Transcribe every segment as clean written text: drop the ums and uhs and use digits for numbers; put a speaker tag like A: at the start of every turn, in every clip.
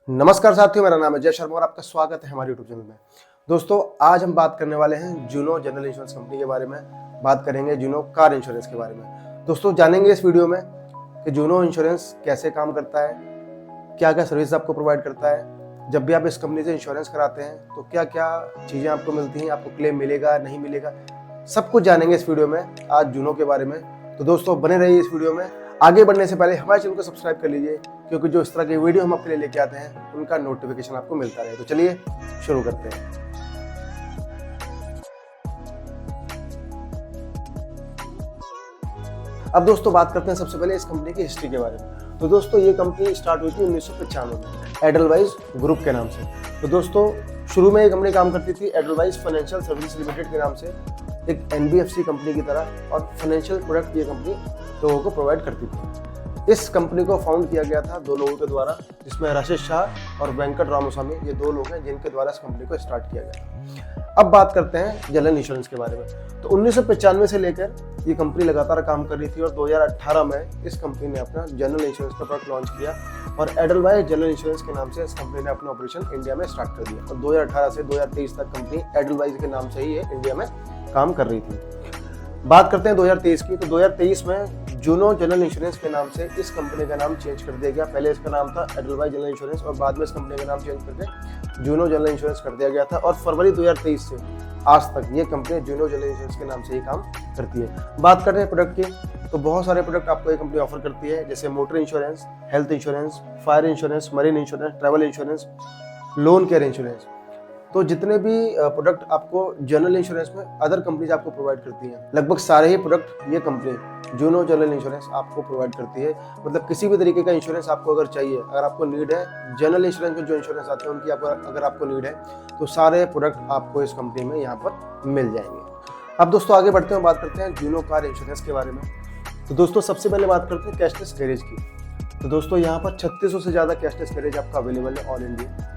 A: नमस्कार साथियों, मेरा नाम है जय शर्मा और आपका स्वागत है हमारे यूट्यूब चैनल में। दोस्तों, आज हम बात करने वाले हैं जूनो जनरल इंश्योरेंस कंपनी के बारे में। बात करेंगे जूनो कार इंश्योरेंस के बारे में। दोस्तों, जानेंगे इस वीडियो में कि जूनो इंश्योरेंस कैसे काम करता है, क्या क्या सर्विस आपको प्रोवाइड करता है, जब भी आप इस कंपनी से इंश्योरेंस कराते हैं तो क्या क्या चीज़ें आपको मिलती हैं, आपको क्लेम मिलेगा नहीं मिलेगा, सब कुछ जानेंगे इस वीडियो में आज जूनो के बारे में। तो दोस्तों, बने रहिए इस वीडियो में। आगे बढ़ने से पहले हमारे चैनल को सब्सक्राइब कर लीजिए, क्योंकि जो इस तरह की वीडियो हम आपके लिए लेके आते हैं उनका नोटिफिकेशन आपको मिलता रहे। तो चलिए शुरू करते हैं। अब दोस्तों, बात करते हैं सबसे पहले इस कंपनी की हिस्ट्री के बारे में। तो दोस्तों, ये कंपनी स्टार्ट हुई थी 1995 में एडलवाइज ग्रुप के नाम से। तो दोस्तों, शुरू में ये कंपनी काम करती थी एडलवाइज फाइनेंशियल सर्विस लिमिटेड के नाम से, एक एनबीएफसी कंपनी की तरह, और फाइनेंशियल प्रोडक्ट ये कंपनी लोगों को प्रोवाइड करती थी। इस कंपनी को फाउंड किया गया था दो लोगों के द्वारा, जिसमें राजेश शाह और वेंकट रामास्वामी, ये दो लोग हैं जिनके द्वारा इस कंपनी को स्टार्ट किया गया। अब बात करते हैं जनरल इंश्योरेंस के बारे में। तो 1995 से लेकर ये कंपनी लगातार काम कर रही थी और 2018 में इस कंपनी ने अपना जनरल इंश्योरेंस का प्रोडक्ट लॉन्च किया और एडलवाइज जनरल इंश्योरेंस के नाम से इस कंपनी ने अपना ऑपरेशन इंडिया में स्टार्ट कर दिया। और 2018 से 2023 तक कंपनी एडलवाइज के नाम से ही ये इंडिया में काम कर रही थी। बात करते हैं 2023 की। तो 2023 में जूनो जनरल इंश्योरेंस के नाम से इस कंपनी का नाम चेंज कर दिया गया। पहले इसका नाम था एडलवाइज जनरल इंश्योरेंस और बाद में इस कंपनी का नाम चेंज करके जूनो जनरल इंश्योरेंस कर दिया गया था। और फरवरी 2023 से आज तक ये कंपनी जूनो जनरल इंश्योरेंस के नाम से ही काम करती है। बात करते हैं प्रोडक्ट की, तो बहुत सारे प्रोडक्ट आपको ये कंपनी ऑफर करती है, जैसे motor insurance, health insurance, fire insurance, marine insurance, travel insurance, loan care insurance. तो जितने भी प्रोडक्ट आपको जनरल इंश्योरेंस में अदर कंपनीज आपको प्रोवाइड करती हैं, लगभग सारे ही प्रोडक्ट ये कंपनी जूनो जनरल इंश्योरेंस आपको प्रोवाइड करती है। मतलब किसी भी तरीके का इंश्योरेंस आपको अगर चाहिए, अगर आपको नीड है, जनरल इंश्योरेंस में जो इंश्योरेंस आते हैं उनकी अगर आपको नीड है, तो सारे प्रोडक्ट आपको इस कंपनी में यहाँ पर मिल जाएंगे। अब दोस्तों, आगे बढ़ते हैं, बात करते हैं जूनो कार इंश्योरेंस के बारे में। तो दोस्तों, सबसे पहले बात करते हैं कैशलेस गैरेज की। तो दोस्तों, यहाँ पर 3600 से ज़्यादा कैशलेस गैरेज आपका अवेलेबल है ऑल इंडिया।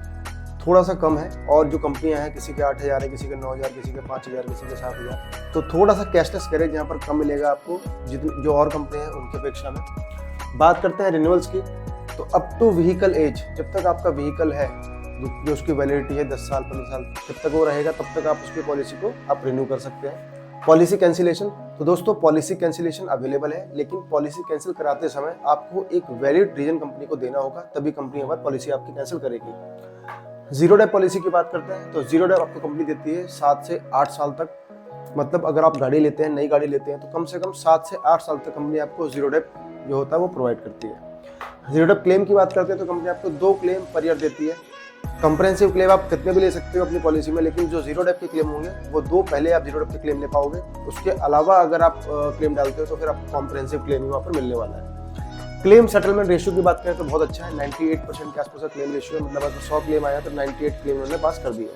A: थोड़ा सा कम है, और जो कंपनियां हैं, किसी के 8000 है, किसी के 9000, किसी के 5000, किसी के 7000, तो थोड़ा सा कैशलेस गैरेज यहाँ पर कम मिलेगा आपको जितनी जो और कंपनी हैं उनकी अपेक्षा में। बात करते हैं रिन्यूअल्स की। तो अप टू व्हीकल एज, जब तक आपका व्हीकल है, जो उसकी वैलिडिटी है 10 साल 15 साल, जब तक वो रहेगा तब तक आप उसकी पॉलिसी को आप रिन्यू कर सकते हैं। पॉलिसी कैंसिलेशन, तो दोस्तों पॉलिसी कैंसिलेशन अवेलेबल है, लेकिन पॉलिसी कैंसिल कराते समय आपको एक वैलिड रीजन कंपनी को देना होगा, तभी कंपनी हमारी पॉलिसी आपकी कैंसिल करेगी। जीरो डेप पॉलिसी की बात करते हैं। तो जीरो डेप आपको कंपनी देती है 7 से 8 साल तक। मतलब अगर आप गाड़ी लेते हैं, नई गाड़ी लेते हैं, तो कम से कम 7 से 8 साल तक कंपनी आपको जीरो डेप जो होता है वो प्रोवाइड करती है। जीरो डेप क्लेम की बात करते हैं तो कंपनी आपको 2 क्लेम पर ईयर देती है। कंप्रेहेंसिव क्लेम आप कितने भी ले सकते हो अपनी पॉलिसी में, लेकिन जो जीरो डेप के क्लेम होंगे वो 2 पहले आप जीरो डेप के क्लेम ले पाओगे। उसके अलावा अगर आप क्लेम डालते हो तो फिर आपको कॉम्प्रहेंसिव क्लेम ही वहाँ पर मिलने वाला है। क्लेम सेटलमेंट रेशियो की बात करें तो बहुत अच्छा है, 98% के आसपास का क्लेम रेशियो है। मतलब अगर 100 क्लेम आया तो 98 क्लेम उन्होंने पास कर दिए।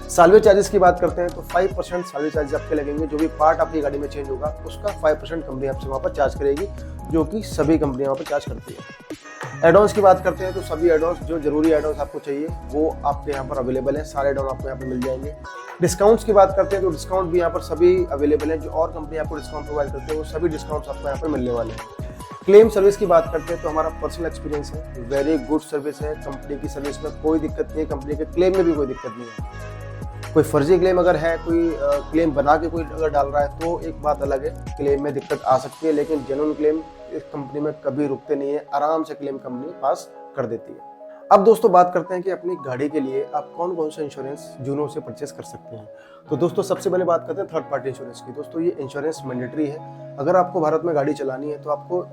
A: सालवे चार्जेस की बात करते हैं तो 5% सालवे चार्जेस आपके लगेंगे। जो भी पार्ट आपकी गाड़ी में चेंज होगा उसका 5% कंपनी आपसे वहाँ पर चार्ज करेगी, जो कि सभी कंपनियां वहाँ पर चार्ज करती है। एडॉन्स की बात करते हैं तो सभी एडॉन्स, जो जरूरी एडॉन्स आपको चाहिए वो आपके यहाँ पर अवेलेबल है। सारे एडॉन आपको यहाँ पर मिल जाएंगे। डिस्काउंट्स की बात करते हैं तो डिस्काउंट भी यहाँ पर सभी अवेलेबल है। जो और कंपनी आपको डिस्काउंट प्रोवाइड करते हैं वो सभी डिस्काउंट्स आपको यहाँ पर मिलने वाले हैं। क्लेम सर्विस की बात करते हैं तो हमारा पर्सनल एक्सपीरियंस है, वेरी गुड सर्विस है। कंपनी की सर्विस में कोई दिक्कत नहीं है, कंपनी के क्लेम में भी कोई दिक्कत नहीं है। कोई फर्जी क्लेम अगर है, कोई क्लेम बना के कोई अगर डाल रहा है तो एक बात अलग है, क्लेम में दिक्कत आ सकती है, लेकिन जेन्युइन क्लेम इस कंपनी में कभी रुकते नहीं है, आराम से क्लेम कंपनी पास कर देती है। अब दोस्तों, बात करते हैं कि अपनी गाड़ी के लिए आप कौन कौन सा इंश्योरेंस जूनो से परचेस कर सकते हैं। तो दोस्तों, सबसे पहले बात करते हैं थर्ड पार्टी इंश्योरेंस की। दोस्तों, ये इंश्योरेंस मैंडेटरी है। अगर आपको भारत में गाड़ी चलानी है तो आपको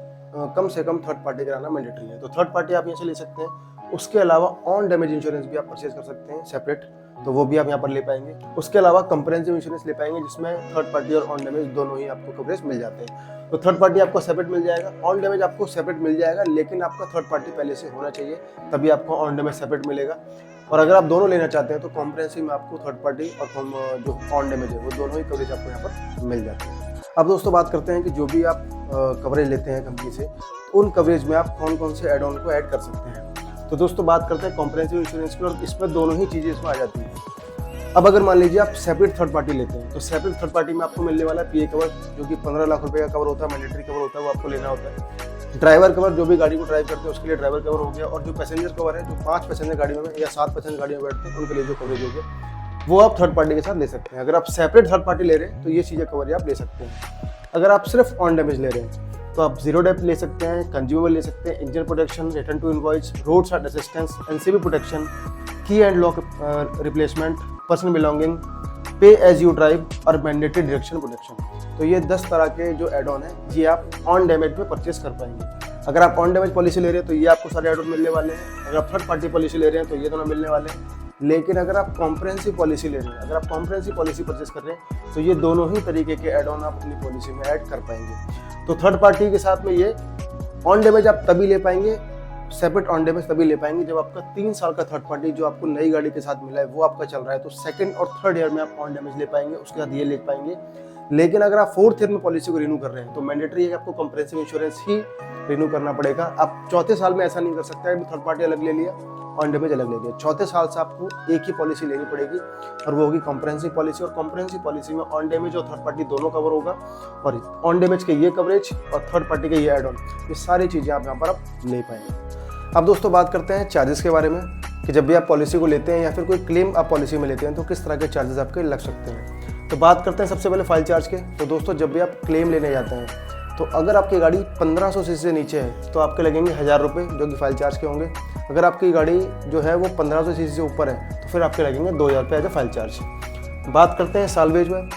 A: कम से कम थर्ड पार्टी कराना मैंडेटरी है। तो थर्ड पार्टी आप यहाँ से ले सकते हैं। उसके अलावा ऑन डैमेज इंश्योरेंस भी आप परचेज कर सकते हैं सेपरेट, तो वो भी आप यहाँ पर ले पाएंगे। उसके अलावा कंप्रहेंसिव इंश्योरेंस ले पाएंगे, जिसमें थर्ड पार्टी और ऑन डैमेज दोनों ही आपको कवरेज मिल जाते हैं। तो थर्ड पार्टी आपको सेपरेट मिल जाएगा, ऑन डैमेज आपको सेपरेट मिल जाएगा, लेकिन आपका थर्ड पार्टी पहले से होना चाहिए, तभी आपको ऑन डैमेज सेपरेट मिलेगा। और अगर आप दोनों लेना चाहते हैं तो कॉम्प्रहेंसिव में आपको थर्ड पार्टी और जो ऑन डैमेज है वो दोनों ही कवरेज आपको यहाँ पर मिल जाते हैं। अब दोस्तों, बात करते हैं कि जो भी आप कवरेज लेते हैं कंपनी से, तो उन कवरेज में आप कौन कौन से एड ऑन को ऐड कर सकते हैं। तो दोस्तों, बात करते हैं कॉम्प्रहेंसिव इंश्योरेंस की, और इसमें दोनों ही चीज़ें इसमें आ जाती हैं। अब अगर मान लीजिए आप सेपरेट थर्ड पार्टी लेते हैं, तो सेपरेट थर्ड पार्टी में आपको मिलने वाला है पीए कवर, जो कि 15 लाख रुपए का कवर होता है, मैंडेटरी कवर होता है, वो आपको लेना होता है। ड्राइवर कवर, जो भी गाड़ी को ड्राइव करते हैं उसके लिए ड्राइवर कवर हो गया। और जो पैसेंजर कवर है, जो 5 पैसेंजर गाड़ियों में या 7 पैसेंजर गाड़ियों में बैठते हैं उनके लिए जो कवरेज हो गया, वो आप थर्ड पार्टी के साथ ले सकते हैं। अगर आप सेपरेट थर्ड पार्टी ले रहे हैं तो ये चीज़ें कवरेज आप ले सकते हैं। अगर आप सिर्फ ऑन डैमेज ले रहे हैं तो आप जीरो डेप्थ ले सकते हैं, कंज्यूमेबल ले सकते हैं, engine protection, return to invoice, road side assistance, NCB protection, key and lock replacement, personal belonging, pay as you drive और मैंडेटरी डायरेक्शन प्रोटेक्शन। तो ये 10 तरह के जो एड ऑन है ये आप ऑन डैमेज में परचेस कर पाएंगे। अगर आप ऑन डैमेज पॉलिसी ले रहे हैं तो ये आपको सारे एड ऑन मिलने वाले हैं। अगर आप थर्ड पार्टी पॉलिसी ले रहे हैं तो ये दोनों मिलने वाले हैं। लेकिन अगर आप कॉम्प्रहेंसिव पॉलिसी ले रहे हैं, अगर आप कॉम्प्रहेंसिव पॉलिसी परचेस कर रहे हैं तो ये दोनों ही तरीके के एड ऑन आप अपनी पॉलिसी में ऐड कर पाएंगे। तो थर्ड पार्टी के साथ में ये ऑन डैमेज आप तभी ले पाएंगे, सेपरेट ऑन डैमेज तभी ले पाएंगे जब आपका 3 साल का थर्ड पार्टी जो आपको नई गाड़ी के साथ मिला है वो आपका चल रहा है, तो सेकंड और थर्ड ईयर में आप ऑन डैमेज ले पाएंगे, उसके बाद ये ले पाएंगे। लेकिन अगर आप फोर्थ ईयर में पॉलिसी को रिन्यू कर रहे हैं तो मैंडेटरी है कि आपको कॉम्प्रिहेंसिव इंश्योरेंस ही रिन्यू करना पड़ेगा। आप चौथे साल में ऐसा नहीं कर सकते कि थर्ड पार्टी अलग ले लिया, ऑन डैमेज अलग ले लिया। चौथे साल से आपको एक ही पॉलिसी लेनी पड़ेगी और वो होगी कॉम्प्रिहेंसिव पॉलिसी। और कॉम्प्रिहेंसिव पॉलिसी में ऑन डैमेज और थर्ड पार्टी दोनों कवर होगा, और ऑन डैमेज के ये कवरेज और थर्ड पार्टी के ये एड ऑन, ये सारी चीज़ें आप यहाँ पर आप ले पाएंगे। अब दोस्तों बात करते हैं चार्जेस के बारे में कि जब भी आप पॉलिसी को लेते हैं या फिर कोई क्लेम आप पॉलिसी में लेते हैं तो किस तरह के चार्जेस आपके लग सकते हैं। तो बात करते हैं सबसे पहले फाइल चार्ज के। तो दोस्तों जब भी आप क्लेम लेने जाते हैं तो अगर आपकी गाड़ी 1500 सीसी से नीचे है तो आपके लगेंगे 1000 रुपये जो कि फाइल चार्ज के होंगे। अगर आपकी गाड़ी जो है वो 1500 सीसी से ऊपर है तो फिर आपके लगेंगे 2000 रुपये एज ए फाइल चार्ज। बात करते हैं सालवेज में।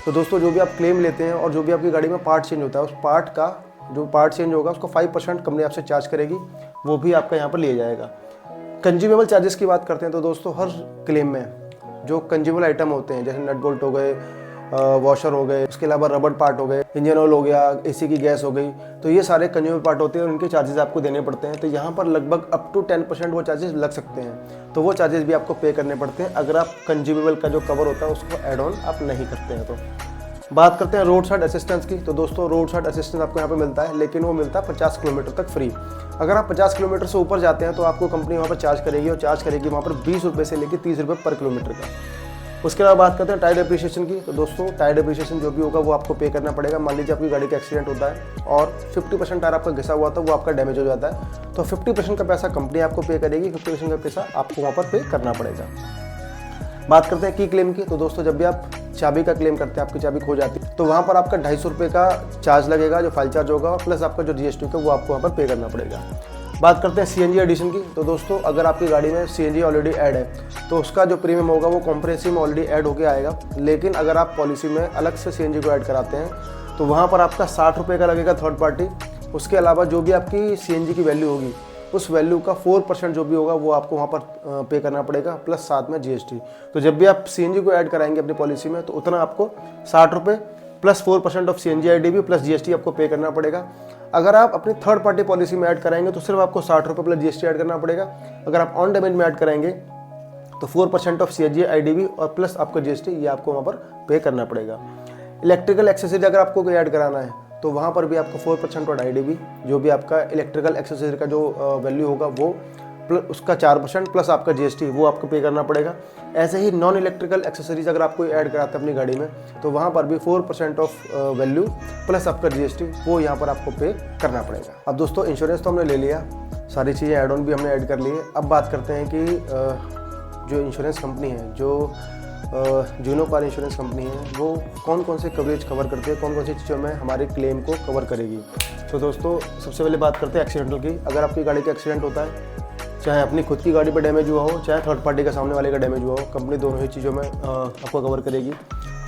A: तो दोस्तों जो भी आप क्लेम लेते हैं और जो भी आपकी गाड़ी में पार्ट चेंज होता है उस पार्ट का जो पार्ट चेंज होगा उसको 5% कंपनी आपसे चार्ज करेगी, वो भी आपका यहाँ पर लिया जाएगा। कंज्यूमेबल चार्जेस की बात करते हैं तो दोस्तों हर क्लेम में जो कंज्यूमेबल आइटम होते हैं जैसे नट बोल्ट हो गए, वॉशर हो गए, उसके अलावा रबर पार्ट हो गए, इंजन ऑयल हो गया, एसी की गैस हो गई, तो ये सारे कंज्यूमेबल पार्ट होते हैं और उनके चार्जेस आपको देने पड़ते हैं। तो यहाँ पर लगभग अप टू 10% वो चार्जेस लग सकते हैं, तो वो चार्जेस भी आपको पे करने पड़ते हैं अगर आप कंज्यूमेबल का जो कवर होता है उसको एड ऑन आप नहीं करते हैं। तो बात करते हैं रोड साइड असिस्टेंस की। तो दोस्तों रोड साइड असिस्टेंस आपको यहाँ पे मिलता है, लेकिन वो मिलता है 50 किलोमीटर तक फ्री। अगर आप 50 किलोमीटर से ऊपर जाते हैं तो आपको कंपनी वहाँ पर चार्ज करेगी, और चार्ज करेगी वहाँ पर 20 रुपये से लेकर 30 रुपये पर किलोमीटर का। उसके अलावा बात करते हैं टायर डेप्रिसिएशन की। तो दोस्तों टायर डेप्रिसिएशन जो भी होगा वो आपको पे करना पड़ेगा। मान लीजिए आपकी गाड़ी का एक्सीडेंट होता है और 50% टायर आपका घिसा हुआ था, वो आपका डैमेज हो जाता है, तो 50% का पैसा कंपनी आपको पे करेगी, 50% का पैसा आपको वहाँ पर पे करना पड़ेगा। बात करते हैं की क्लेम की। तो दोस्तों जब भी आप चाबी का क्लेम करते हैं, आपकी चाबी खो जाती है तो वहाँ पर आपका 250 रुपये का चार्ज लगेगा जो फाइल चार्ज होगा, और प्लस आपका जो जीएसटी का वो आपको वहाँ पर पे करना पड़ेगा। बात करते हैं सीएनजी एडिशन की। तो दोस्तों अगर आपकी गाड़ी में सीएनजी ऑलरेडी ऐड है तो उसका जो प्रीमियम होगा वो कॉम्प्रिहेंसिव में ऑलरेडी ऐड होकर आएगा। लेकिन अगर आप पॉलिसी में अलग से सीएनजी को ऐड कराते हैं तो वहाँ पर आपका 60 रुपये का लगेगा थर्ड पार्टी। उसके अलावा जो भी आपकी सीएनजी की वैल्यू होगी उस वैल्यू का 4% जो भी होगा वो आपको वहाँ पर पे करना पड़ेगा, प्लस साथ में जीएसटी। तो जब भी आप सीएनजी को ऐड कराएंगे अपनी पॉलिसी में तो उतना आपको 60 रुपये plus 4% of CNG IDV plus GST आपको पे करना पड़ेगा। अगर आप अपनी थर्ड पार्टी पॉलिसी में ऐड कराएंगे तो सिर्फ आपको 60 रुपये प्लस जीएसटी ऐड करना पड़ेगा। अगर आप ऑन डैमेज में ऐड कराएंगे तो 4% ऑफ सीएनजी आईडीवी और प्लस आपका जीएसटी ये आपको वहाँ पर पे करना पड़ेगा। इलेक्ट्रिकल एक्सेसरी अगर आपको कोई ऐड कराना है तो वहाँ पर भी आपको 4% और आईडीवी जो भी आपका इलेक्ट्रिकल एक्सेसरी का जो वैल्यू होगा वो उसका 4% प्लस आपका जीएसटी वो आपको पे करना पड़ेगा। ऐसे ही नॉन इलेक्ट्रिकल एक्सेसरीज अगर आप कोई ऐड कराते हैं अपनी गाड़ी में तो वहाँ पर भी 4% ऑफ वैल्यू प्लस आपका जीएसटी वो यहाँ पर आपको पे करना पड़ेगा। अब दोस्तों इंश्योरेंस तो हमने ले लिया, सारी चीज़ें ऐड ऑन भी हमने ऐड कर ली है। अब बात करते हैं कि जो इंश्योरेंस कंपनी है, जो जूनो कार इंश्योरेंस कंपनी है, वो कौन कौन से कवरेज कवर करती है, कौन कौन सी चीज़ों में हमारे क्लेम को कवर करेगी। तो दोस्तों सबसे पहले बात करते हैं एक्सीडेंटल की। अगर आपकी गाड़ी का एक्सीडेंट होता है, चाहे अपनी खुद की गाड़ी पर डैमेज हुआ हो चाहे थर्ड पार्टी का सामने वाले का डैमेज हुआ हो, कंपनी दोनों ही चीज़ों में आपको कवर करेगी।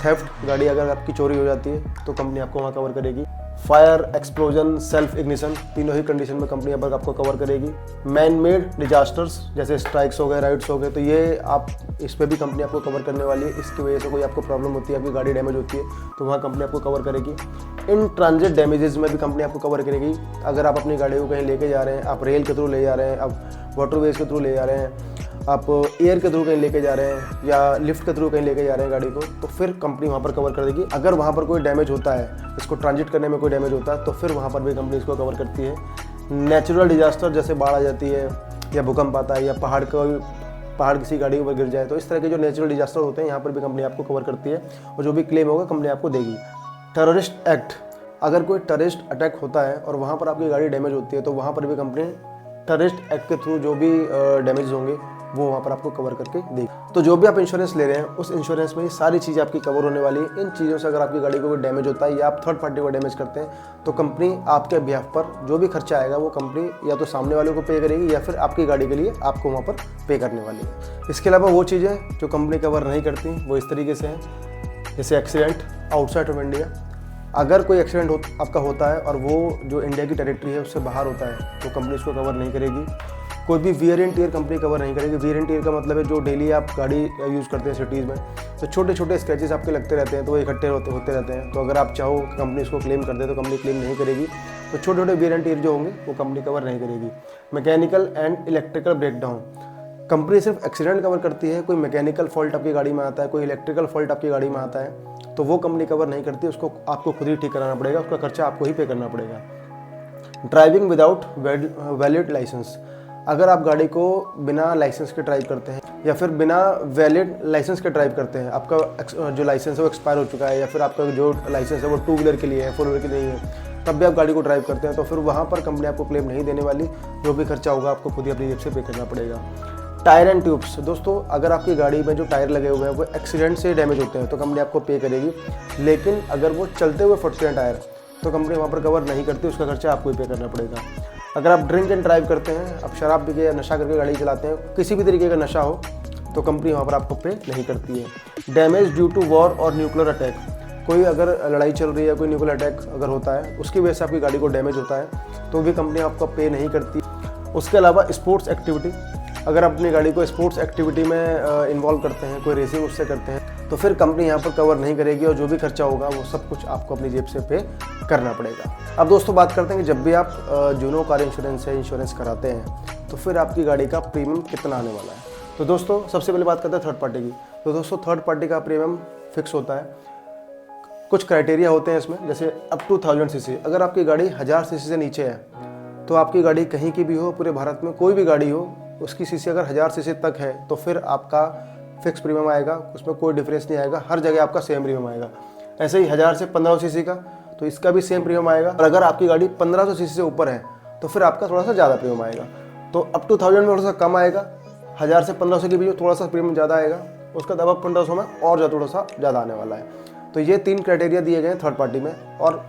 A: थेफ्ट, गाड़ी अगर आपकी चोरी हो जाती है तो कंपनी आपको वहाँ कवर करेगी। फायर, एक्सप्लोजन, सेल्फ इग्निशन, तीनों ही कंडीशन में कंपनी अब आपको कवर करेगी। मैन मेड डिजास्टर्स जैसे स्ट्राइक्स हो गए, राइड्स हो गए, तो ये आप इस पर भी कंपनी आपको कवर करने वाली है। इसकी वजह से कोई आपको प्रॉब्लम होती है, आपकी गाड़ी डैमेज होती है तो वहाँ कंपनी आपको कवर करेगी। इन ट्रांजिट डैमेजेस में भी कंपनी आपको कवर करेगी। अगर आप अपनी गाड़ी को कहीं लेके जा रहे हैं, आप रेल के थ्रू ले जा रहे हैं, आप वाटरवेज के थ्रू ले जा रहे हैं, आप एयर के थ्रू कहीं लेके जा रहे हैं या लिफ्ट के थ्रू कहीं लेके जा रहे हैं गाड़ी को, तो फिर कंपनी वहाँ पर कवर कर देगी। अगर वहाँ पर कोई डैमेज होता है, इसको ट्रांजिट करने में कोई डैमेज होता है तो फिर वहाँ पर भी कंपनी इसको कवर करती है। नेचुरल डिजास्टर जैसे बाढ़ आ जाती है या भूकंप आता है या पहाड़ किसी गाड़ी के ऊपर गिर जाए, तो इस तरह के जो नेचुरल डिजास्टर होते हैं यहाँ पर भी कंपनी आपको कवर करती है और जो भी क्लेम होगा कंपनी आपको देगी। टेररिस्ट एक्ट, अगर कोई टेररिस्ट अटैक होता है और वहाँ पर आपकी गाड़ी डैमेज होती है तो वहाँ पर भी कंपनी टेररिस्ट एक्ट के थ्रू जो भी डैमेज होंगे वो वहाँ पर आपको कवर करके देगी। तो जो भी आप इंश्योरेंस ले रहे हैं उस इंश्योरेंस में ये सारी चीज़ें आपकी कवर होने वाली है। इन चीज़ों से अगर आपकी गाड़ी को कोई डैमेज होता है या आप थर्ड पार्टी को डैमेज करते हैं तो कंपनी आपके बिहाफ पर जो भी खर्चा आएगा वो कंपनी या तो सामने वाले को पे करेगी या फिर आपकी गाड़ी के लिए आपको वहाँ पर पे करने वाली है। इसके अलावा वो चीज़ें जो कंपनी कवर नहीं करती वो इस तरीके से हैं, जैसे एक्सीडेंट आउटसाइड ऑफ इंडिया। अगर कोई एक्सीडेंट आपका होता है और वो जो इंडिया की टेरिटरी है उससे बाहर होता है तो कंपनी उसको कवर नहीं करेगी। कोई भी wear and tear company cover नहीं करेगी। वियर एंड टियर का मतलब है जो डेली आप गाड़ी यूज़ करते हैं सिटीज़ में तो छोटे छोटे स्क्रैचेस आपके लगते रहते हैं तो वो इकट्ठे होते रहते हैं। तो अगर आप चाहो कि कंपनी इसको क्लेम कर दे तो कंपनी क्लेम नहीं करेगी। तो छोटे छोटे वियर एंड टियर जो होंगे वो कंपनी कवर नहीं करेगी। Mechanical and electrical breakdown company सिर्फ एक्सीडेंट कवर करती है। कोई मैकेनिकल फॉल्ट आपकी गाड़ी में आता है, कोई इलेक्ट्रिकल फॉल्ट आपकी गाड़ी में आता है तो वो कंपनी कवर नहीं करती, उसको आपको खुद ही ठीक कराना पड़ेगा, उसका खर्चा आपको ही पे करना पड़ेगा। ड्राइविंग विदाउट वैलिड लाइसेंस, अगर आप गाड़ी को बिना लाइसेंस के ड्राइव करते हैं या फिर बिना वैलिड लाइसेंस के ड्राइव करते हैं, आपका जो लाइसेंस है वो एक्सपायर हो चुका है या फिर आपका जो लाइसेंस है वो 2 व्हीलर के लिए है, 4 व्हीलर के लिए नहीं है, तब भी आप गाड़ी को ड्राइव करते हैं तो फिर वहाँ पर कंपनी आपको क्लेम नहीं देने वाली। जो भी खर्चा होगा आपको खुद ही अपनी जेब से पे करना पड़ेगा। टायर एंड ट्यूब्स, दोस्तों अगर आपकी गाड़ी में जो टायर लगे हुए हैं वो एक्सीडेंट से डैमेज होते हैं तो कंपनी आपको पे करेगी। लेकिन अगर वो चलते हुए फटते हैं टायर तो कंपनी वहाँ पर कवर नहीं करती, उसका खर्चा आपको ही पे करना पड़ेगा। अगर आप ड्रिंक एंड ड्राइव करते हैं, आप शराब पी के या नशा करके गाड़ी चलाते हैं, किसी भी तरीके का नशा हो तो कंपनी वहाँ पर आपको पे नहीं करती है। डैमेज ड्यू टू वॉर और न्यूक्लियर अटैक, कोई अगर लड़ाई चल रही है, कोई न्यूक्लियर अटैक अगर होता है उसकी वजह से आपकी गाड़ी को डैमेज होता है तो भी कंपनी आपको पे नहीं करती। उसके अलावा स्पोर्ट्स एक्टिविटी, अगर आप अपनी गाड़ी को स्पोर्ट्स एक्टिविटी में इन्वॉल्व करते हैं, कोई रेसिंग उससे करते हैं तो फिर कंपनी यहाँ पर कवर नहीं करेगी और जो भी खर्चा होगा वो सब कुछ आपको अपनी जेब से पे करना पड़ेगा। अब दोस्तों बात करते हैं कि जब भी आप जूनो कार इंश्योरेंस है इंश्योरेंस कराते हैं तो फिर आपकी गाड़ी का प्रीमियम कितना आने वाला है। तो दोस्तों सबसे पहले बात करते हैं थर्ड पार्टी की। तो दोस्तों थर्ड पार्टी का प्रीमियम फिक्स होता है, कुछ क्राइटेरिया होते हैं इसमें, जैसे अप टू 1000 सीसी। अगर आपकी गाड़ी 1000 सीसी से नीचे है तो आपकी गाड़ी कहीं की भी हो, पूरे भारत में कोई भी गाड़ी हो, उसकी सीसी अगर 1000 सीसी तक है तो फिर आपका फिक्स प्रीमियम आएगा, उसमें कोई डिफरेंस नहीं आएगा, हर जगह आपका सेम प्रीमियम आएगा। ऐसे ही 1000 से 1500 सीसी का तो इसका भी सेम प्रीमियम आएगा। और अगर आपकी गाड़ी 1500 सीसी से ऊपर है तो फिर आपका थोड़ा सा ज़्यादा प्रीमियम आएगा। तो अप टू 1000 में थोड़ा सा कम आएगा, 1000 से 1500 के बीच थोड़ा सा प्रीमियम ज़्यादा आएगा, उसका दबाव 1500 में और थोड़ा सा ज़्यादा आने वाला है। तो ये 3 क्राइटेरिया दिए गए हैं थर्ड पार्टी में। और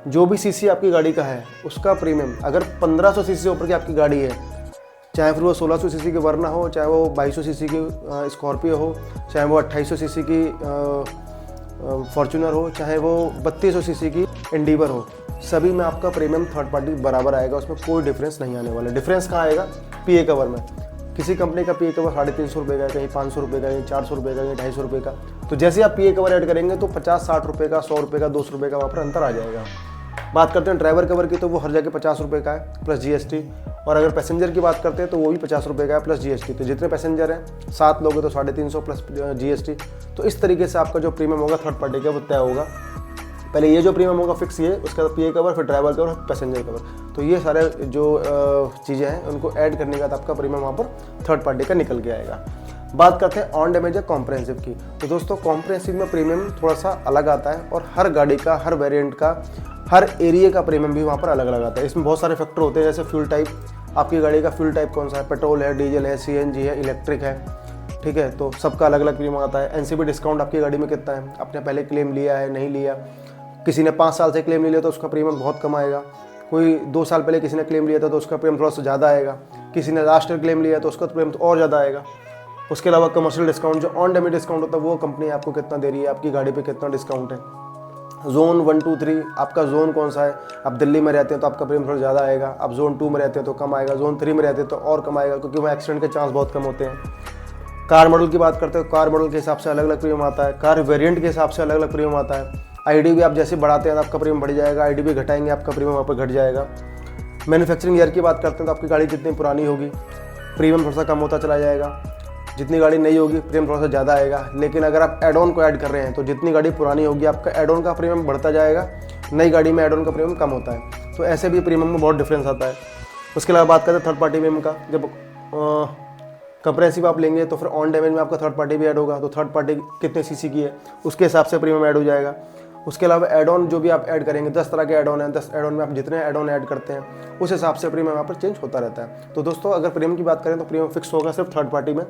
A: जो भी सीसी आपकी गाड़ी का है उसका प्रीमियम, अगर 1500 सीसी से ऊपर की आपकी गाड़ी है, चाहे फिर वो 1600 सीसी की वर्ना हो, चाहे वो 2200 सीसी की स्कॉर्पियो हो, चाहे वो 2800 सीसी की फॉर्च्यूनर हो, चाहे वो 3200 सीसी की एंडीवर हो, सभी में आपका प्रीमियम थर्ड पार्टी बराबर आएगा, उसमें कोई डिफरेंस नहीं आने वाला। डिफरेंस कहाँ आएगा? पीए कवर में। किसी कंपनी का पीए कवर 350 रुपये का, कहीं 500 रुपये का, कहीं 400 रुपये का, कहीं 250 रुपये का। तो जैसे आप पीए कवर ऐड करेंगे तो 50-60 रुपये का, 100 रुपये का, 200 रुपये का वहाँ पर अंतर आ जाएगा। बात करते हैं ड्राइवर कवर की तो वो हर जगह 50 रुपये का है प्लस जीएसटी। और अगर पैसेंजर की बात करते हैं तो वो भी 50 रुपये का है प्लस जीएसटी। तो जितने पैसेंजर हैं 7 लोग हैं तो 350 प्लस जीएसटी। तो इस तरीके से आपका जो प्रीमियम होगा थर्ड पार्टी का वो तय होगा। पहले ये जो प्रीमियम होगा फिक्स ये, उसके बाद पीए कवर, फिर ड्राइवर कवर, पैसेंजर कवर। तो ये सारे जो चीज़ें हैं उनको ऐड करने के बाद आपका प्रीमियम वहाँ पर थर्ड पार्टी का निकल के आएगा। बात करते हैं ऑन डैमेज या कॉम्प्रहेंसिव की। तो दोस्तों कॉम्प्रहेंसिव में प्रीमियम थोड़ा सा अलग आता है और हर गाड़ी का, हर वेरिएंट का, हर एरिया का प्रीमियम भी वहाँ पर अलग अलग आता है। इसमें बहुत सारे फैक्टर होते हैं, जैसे फ्यूल टाइप, आपकी गाड़ी का फ्यूल टाइप कौन सा है, पेट्रोल है, डीजल है, सीएनजी है, इलेक्ट्रिक है, ठीक है, तो सबका अलग अलग प्रीमियम आता है। एनसीबी डिस्काउंट आपकी गाड़ी में कितना है, आपने पहले क्लेम लिया है, नहीं लिया, किसी ने 5 साल से क्लेम नहीं लिया तो उसका प्रीमियम बहुत कम आएगा। कोई 2 साल पहले किसी ने क्लेम लिया था तो उसका प्रीमियम थोड़ा सा ज़्यादा आएगा। किसी ने लास्ट ईयर क्लेम लिया तो उसका प्रीमियम और ज़्यादा आएगा। उसके अलावा कमर्शियल डिस्काउंट, जो ऑन डैमेज डिस्काउंट होता है वो कंपनी आपको कितना दे रही है, आपकी गाड़ी पे कितना डिस्काउंट है। जोन 1, 2, 3, आपका जोन कौन सा है। आप दिल्ली में रहते हैं तो आपका प्रीमियम थोड़ा ज़्यादा आएगा, आप जोन 2 में रहते हैं तो कम आएगा, जोन 3 में रहते हैं तो और कम आएगा, क्योंकि वहाँ एक्सीडेंट के चांस बहुत कम होते हैं। कार मॉडल की बात करते हैं, कार मॉडल के हिसाब से अलग अलग प्रीमियम आता है, कार वेरिएंट के हिसाब से अलग अलग प्रीमियम आता है। आईडी भी आप जैसे बढ़ाते हैं तो आपका प्रीमियम बढ़ जाएगा, आईडी भी घटाएंगे आपका प्रीमियम वहाँ पर घट जाएगा। मैन्युफैक्चरिंग ईयर की बात करते हैं तो आपकी गाड़ी जितनी पुरानी होगी प्रीमियम थोड़ा सा कम होता चला जाएगा, जितनी गाड़ी नई होगी प्रीमियम थोड़ा सा ज़्यादा आएगा। लेकिन अगर आप एड ऑन को ऐड कर रहे हैं तो जितनी गाड़ी पुरानी होगी आपका एड ऑन का प्रीमियम बढ़ता जाएगा, नई गाड़ी में एड ऑन का प्रीमियम कम होता है। तो ऐसे भी प्रीमियम में बहुत डिफरेंस आता है। उसके अलावा बात करते हैं थर्ड पार्टी प्रीमियम का, जब कंप्रेहेंसिव आप लेंगे तो फिर ऑन डैमेज में आपका थर्ड पार्टी भी ऐड होगा, तो थर्ड पार्टी कितने सीसी की है उसके हिसाब से प्रीमियम ऐड हो जाएगा। उसके अलावा एड ऑन जो भी आप ऐड करेंगे, 10 तरह के एड ऑन हैं, 10 एड ऑन में आप जितने एड ऑन ऐड करते हैं उस हिसाब से प्रीमियम यहाँ पर चेंज होता रहता है। तो दोस्तों अगर प्रीमियम की बात करें तो प्रीमियम फिक्स होगा सिर्फ थर्ड पार्टी में,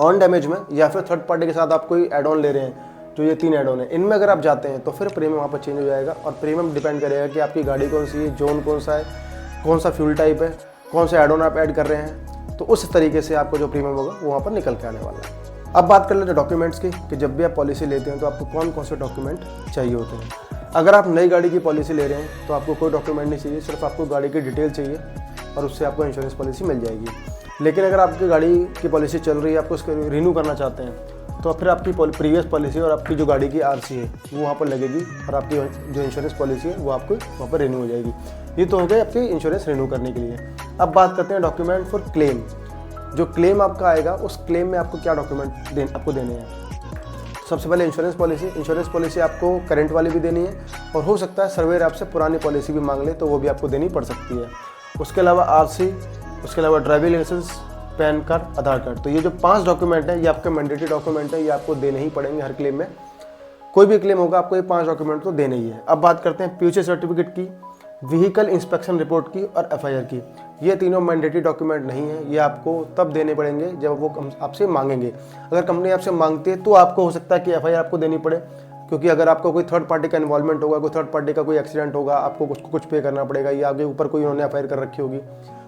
A: ऑन डैमेज में या फिर थर्ड पार्टी के साथ आप कोई एड ऑन ले रहे हैं, जो ये 3 एड ऑन है इनमें अगर आप जाते हैं तो फिर प्रीमियम वहाँ पर चेंज हो जाएगा। और प्रीमियम डिपेंड करेगा कि आपकी गाड़ी कौन सी है, जोन कौन सा है, कौन सा फ्यूल टाइप है, कौन सा एड ऑन आप ऐड कर रहे हैं, तो उस तरीके से आपको जो प्रीमियम होगा वो वहाँ पर निकल के आने वाला है। अब बात कर लेते हैं डॉक्यूमेंट्स की कि जब भी आप पॉलिसी लेते हैं तो आपको कौन कौन से डॉक्यूमेंट चाहिए होते हैं। अगर आप नई गाड़ी की पॉलिसी ले रहे हैं तो आपको कोई डॉक्यूमेंट नहीं चाहिए, सिर्फ आपको गाड़ी की डिटेल चाहिए और उससे आपको इंश्योरेंस पॉलिसी मिल जाएगी। लेकिन अगर आपकी गाड़ी की पॉलिसी चल रही है, आपको उसको रिन्यू करना चाहते हैं, तो फिर आपकी प्रीवियस पॉलिसी और आपकी जो गाड़ी की आरसी है वो वहाँ पर लगेगी और आपकी जो इंश्योरेंस पॉलिसी है वो आपको वहाँ पर रिन्यू हो जाएगी। ये तो हो गई आपकी इंश्योरेंस रिन्यू करने के लिए। अब बात करते हैं डॉक्यूमेंट फॉर क्लेम। जो क्लेम आपका आएगा उस क्लेम में आपको क्या डॉक्यूमेंट आपको देने हैं। सबसे पहले इंश्योरेंस पॉलिसी आपको करंट वाली भी देनी है और हो सकता है सर्वेयर आपसे पुरानी पॉलिसी भी मांग ले तो वो भी आपको देनी पड़ सकती है। उसके अलावा आरसी, उसके अलावा ड्राइविंग लाइसेंस, पैन कार्ड, आधार कार्ड। तो ये जो 5 डॉक्यूमेंट हैं ये आपके मैंडेटरी डॉक्यूमेंट है, ये आपको देने ही पड़ेंगे हर क्लेम में। कोई भी क्लेम होगा आपको ये 5 डॉक्यूमेंट तो देने ही है। अब बात करते हैं पीयूसी सर्टिफिकेट की, व्हीकल इंस्पेक्शन रिपोर्ट की और एफआईआर की। ये तीनों मैंडेटरी डॉक्यूमेंट नहीं है, ये आपको तब देने पड़ेंगे जब वो आपसे मांगेंगे। अगर कंपनी आपसे मांगती है तो आपको हो सकता है कि एफआईआर आपको देनी पड़े, क्योंकि अगर आपको कोई थर्ड पार्टी का इन्वॉल्वमेंट होगा, कोई थर्ड पार्टी का कोई एक्सीडेंट होगा, आपको कुछ पे करना पड़ेगा या आगे ऊपर कोई उन्होंने एफआईआर कर रखी होगी,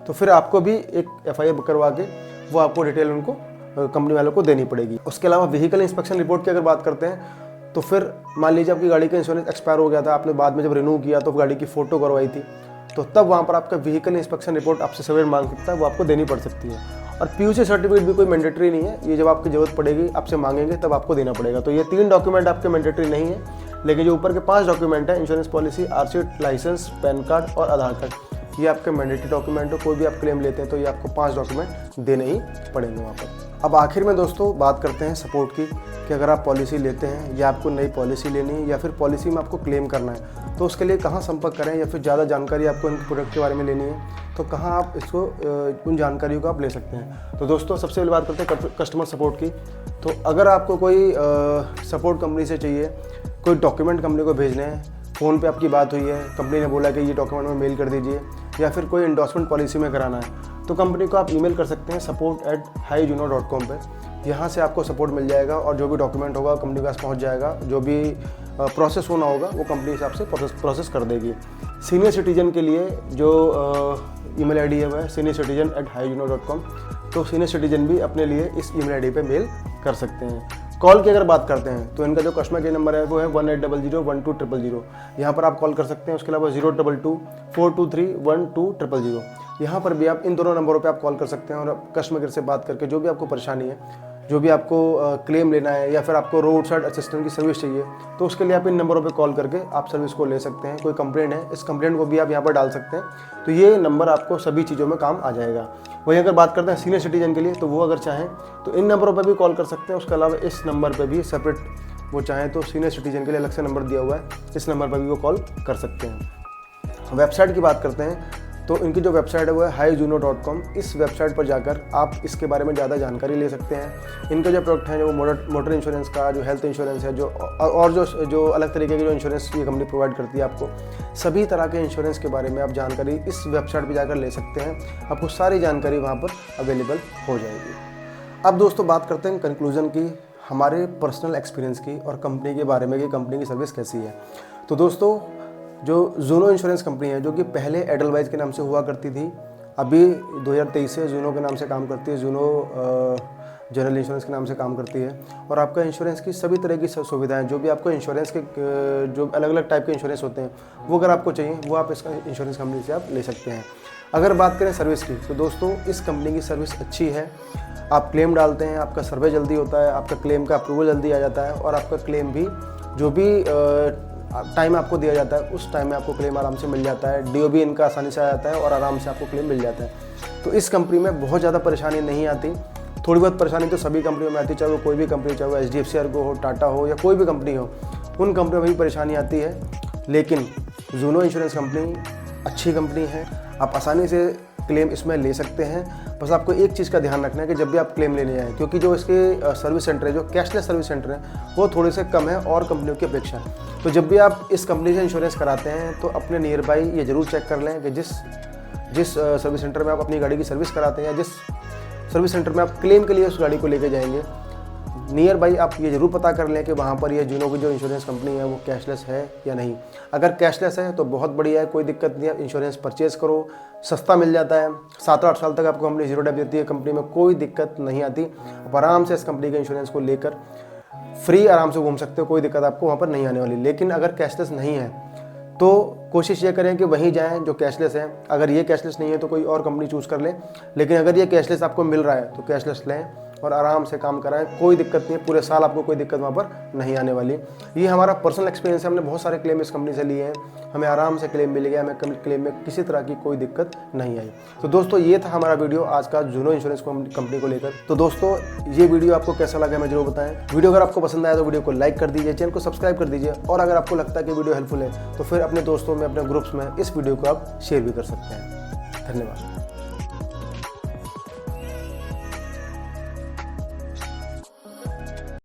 A: तो फिर आपको भी एक एफआईआर करवा के वो आपको डिटेल उनको कंपनी वालों को देनी पड़ेगी। उसके अलावा व्हीकल इंस्पेक्शन रिपोर्ट की अगर बात करते हैं तो फिर मान लीजिए आपकी गाड़ी का इंश्योरेंस एक्सपायर हो गया था, आपने बाद में जब रिन्यू किया तो गाड़ी की फ़ोटो करवाई थी, तो तब वहाँ पर आपका व्हीकल इंस्पेक्शन रिपोर्ट आपसे सर्वेयर मांग सकता है, वो आपको देनी पड़ सकती है। और पीयूसी सर्टिफिकेट भी कोई मैंडेटरी नहीं है, ये जब आपकी ज़रूरत पड़ेगी आपसे मांगेंगे तब आपको देना पड़ेगा। तो ये 3 डॉक्यूमेंट आपके मैंडेटरी नहीं है, लेकिन जो ऊपर के 5 डॉक्यूमेंट हैं, insurance policy, RC license, PAN card और आधार कार्ड, ये आपके मैंडेटरी डॉक्यूमेंट हो। कोई भी आप क्लेम लेते हैं तो ये आपको 5 डॉक्यूमेंट देने ही पड़ेंगे वहाँ पर। अब आखिर में दोस्तों बात करते हैं सपोर्ट की कि अगर आप पॉलिसी लेते हैं या आपको नई पॉलिसी लेनी है या फिर पॉलिसी में आपको क्लेम करना है तो उसके लिए कहाँ संपर्क करें, या फिर ज़्यादा जानकारी आपको इन प्रोडक्ट के बारे में लेनी है तो कहाँ आप इसको उन जानकारियों को आप ले सकते हैं। तो दोस्तों सबसे पहले बात करते हैं कस्टमर सपोर्ट की। तो अगर आपको कोई सपोर्ट कंपनी से चाहिए, कोई डॉक्यूमेंट कंपनी को भेजने हैं, फ़ोन पे आपकी बात हुई है, कंपनी ने बोला कि ये डॉक्यूमेंट में मेल कर दीजिए, या फिर कोई इंडोर्समेंट पॉलिसी में कराना है, तो कंपनी को आप ईमेल कर सकते हैं support@highjuno.com पे। यहाँ से आपको सपोर्ट मिल जाएगा और जो भी डॉक्यूमेंट होगा कंपनी के पास पहुँच जाएगा, जो भी प्रोसेस होना होगा वो कंपनी हिसाब से प्रोसेस कर देगी। सीनियर सिटीजन के लिए जो ईमेल आईडी है वह है seniorcitizen@highjuno.com। तो सीनियर सिटीजन भी अपने लिए इस ईमेल आईडी पे मेल कर सकते हैं। कॉल की अगर बात करते हैं तो इनका जो कस्टमर केयर नंबर है वो है 1800 यहाँ पर आप कॉल कर सकते हैं। उसके अलावा 022-423-12000 यहाँ पर भी आप इन दोनों नंबरों पे आप कॉल कर सकते हैं और कस्टमर केयर से बात करके जो भी आपको परेशानी है, जो भी आपको क्लेम लेना है या फिर आपको रोड साइड असिस्टेंट की सर्विस चाहिए, तो उसके लिए आप इन नंबरों पे कॉल करके आप सर्विस को ले सकते हैं। कोई कंप्लेंट है, इस कंप्लेंट को भी आप यहाँ पर डाल सकते हैं, तो ये नंबर आपको सभी चीज़ों में काम आ जाएगा। वहीं अगर बात करते हैं सीनियर सिटीजन के लिए, तो वो अगर चाहें तो इन नंबरों पर भी कॉल कर सकते हैं। उसके अलावा इस नंबर पर भी सेपरेट वो चाहें तो सीनियर सिटीजन के लिए अलग से नंबर दिया हुआ है, इस नंबर पर भी वो कॉल कर सकते हैं। वेबसाइट की बात करते हैं तो इनकी जो वेबसाइट है वो है highjuno.com। इस वेबसाइट पर जाकर आप इसके बारे में ज़्यादा जानकारी ले सकते हैं। इनके जो प्रोडक्ट हैं, जो मोटर इंश्योरेंस का, जो हेल्थ इंश्योरेंस है, जो अलग तरीके के जो इंश्योरेंस ये कंपनी प्रोवाइड करती है आपको, सभी तरह के इंश्योरेंस के बारे में आप जानकारी इस वेबसाइट पर जाकर ले सकते हैं। आपको सारी जानकारी वहाँ पर अवेलेबल हो जाएगी। अब दोस्तों बात करते हैं कंक्लूजन की, हमारे पर्सनल एक्सपीरियंस की और कंपनी के बारे में कि कंपनी की सर्विस कैसी है। तो दोस्तों जो जूनो इंश्योरेंस कंपनी है, जो कि पहले एडलवाइज के नाम से हुआ करती थी, अभी 2023 से जूनो के नाम से काम करती है, जूनो जनरल इंश्योरेंस के नाम से काम करती है। और आपका इंश्योरेंस की सभी तरह की सुविधाएं, जो भी आपको इंश्योरेंस के जो अलग अलग टाइप के इंश्योरेंस होते हैं, वो अगर आपको चाहिए वो आप इसका इंश्योरेंस कंपनी से आप ले सकते हैं। अगर बात करें सर्विस की, तो दोस्तों इस कंपनी की सर्विस अच्छी है। आप क्लेम डालते हैं, आपका सर्वे जल्दी होता है, आपका क्लेम का अप्रूवल जल्दी आ जाता है और आपका क्लेम भी जो भी टाइम आपको दिया जाता है उस टाइम में आपको क्लेम आराम से मिल जाता है। डीओ भी इनका आसानी से आ जाता है और आराम से आपको क्लेम मिल जाता है। तो इस कंपनी में बहुत ज़्यादा परेशानी नहीं आती। थोड़ी बहुत परेशानी तो सभी कंपनियों में आती है, चाहे वो कोई भी कंपनी, चाहे वो HDFC अर्गो हो, टाटा हो या कोई भी कंपनी हो, उन कंपनियों में भी परेशानी आती है। लेकिन जूनो इंश्योरेंस कंपनी अच्छी कंपनी है, आप आसानी से क्लेम इसमें ले सकते हैं। बस आपको एक चीज़ का ध्यान रखना है कि जब भी आप क्लेम लेने आएँ, क्योंकि जो इसके सर्विस सेंटर है, जो कैशलेस सर्विस सेंटर है, वो थोड़े से कम है और कंपनियों की अपेक्षा। तो जब भी आप इस कंपनी से इंश्योरेंस कराते हैं तो अपने नियर बाई ये ज़रूर चेक कर लें कि जिस सर्विस सेंटर में आप अपनी गाड़ी की सर्विस कराते हैं या जिस सर्विस सेंटर में आप क्लेम के लिए उस गाड़ी को लेके जाएंगे, नियर बाई आप ये ज़रूर पता कर लें कि वहाँ पर ये जिनों की जो इंश्योरेंस कंपनी है वो कैशलेस है या नहीं। अगर कैशलेस है तो बहुत बढ़िया है, कोई दिक्कत नहीं है, इंश्योरेंस परचेज़ करो, सस्ता मिल जाता है। 7-8 साल तक आपको कंपनी 0 डेप देती है, कंपनी में कोई दिक्कत नहीं आती। आप आराम से इस कंपनी के इंश्योरेंस को लेकर फ्री आराम से घूम सकते हो, कोई दिक्कत आपको वहाँ पर नहीं आने वाली। लेकिन अगर कैशलेस नहीं है तो कोशिश ये करें कि वहीं जाएं जो कैशलेस है। अगर ये कैशलेस नहीं है तो कोई और कंपनी चूज़ कर लें, लेकिन अगर ये कैशलेस आपको मिल रहा है तो कैशलेस लें और आराम से काम कराएं, कोई दिक्कत नहीं है, पूरे साल आपको कोई दिक्कत वहाँ पर नहीं आने वाली। ये हमारा पर्सनल एक्सपीरियंस है, हमने बहुत सारे क्लेम इस कंपनी से लिए हैं, हमें आराम से क्लेम मिल गया, हमें क्लेम में किसी तरह की कोई दिक्कत नहीं आई। तो दोस्तों ये था हमारा वीडियो आज का जुनो इंश्योरेंस कंपनी को लेकर। तो दोस्तों ये वीडियो आपको कैसा लगा हमें जरूर बताएं। वीडियो अगर आपको पसंद आया तो वीडियो को लाइक कर दीजिए, चैनल को सब्सक्राइब कर दीजिए, और अगर आपको लगता है कि वीडियो हेल्पफुल है तो फिर अपने दोस्तों में, अपने ग्रुप्स में इस वीडियो को आप शेयर भी कर सकते हैं। धन्यवाद।